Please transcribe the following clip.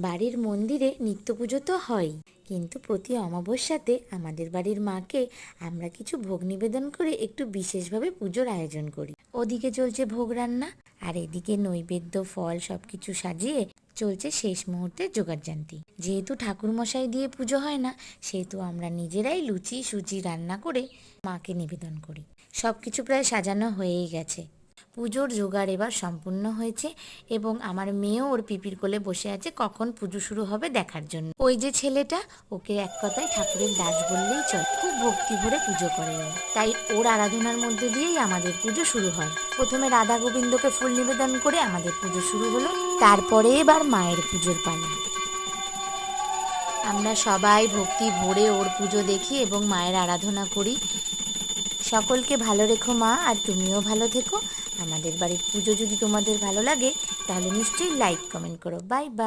বাড়ির মন্দিরে নিত্য পুজো তো হয়ই, কিন্তু প্রতি অমাবস্যাতে আমাদের বাড়ির মাকে আমরা কিছু ভোগ নিবেদন করে একটু বিশেষভাবে পুজোর আয়োজন করি। ওদিকে চলছে ভোগ রান্না, আর এদিকে নৈবেদ্য ফল সবকিছু সাজিয়ে চলছে শেষ মুহূর্তের জোগাড়জান্তি। যেহেতু ঠাকুরমশাই দিয়ে পুজো হয় না, সেহেতু আমরা নিজেরাই লুচি সুজি রান্না করে মাকে নিবেদন করি। সবকিছু প্রায় সাজানো হয়েই গেছে। পুজোর জোগাড় এবার সম্পূর্ণ হয়েছে এবং আমার মেয়েও ওর পিপির কোলে বসে আছে কখন পুজো শুরু হবে দেখার জন্য। ওই যে ছেলেটা, ওকে এক কথায় ঠাকুরের দাস বললেই চলে। খুব ভক্তি ভরে পুজো করে ও, তাই ওর আরাধনার মধ্যে দিয়েই আমাদের পুজো শুরু হয়। প্রথমে রাধা গোবিন্দকে ফুল নিবেদন করে আমাদের পুজো শুরু হলো, তারপরে এবার মায়ের পুজোর পালা। আমরা সবাই ভক্তি ভরে ওর পুজো দেখি এবং মায়ের আরাধনা করি। সকলকে ভালো রেখো মা, আর তুমিও ভালো থেকো। আমাদের বাড়ির পুজো যদি তোমাদের ভালো লাগে তাহলে নিশ্চয়ই লাইক কমেন্ট করো। Bye bye.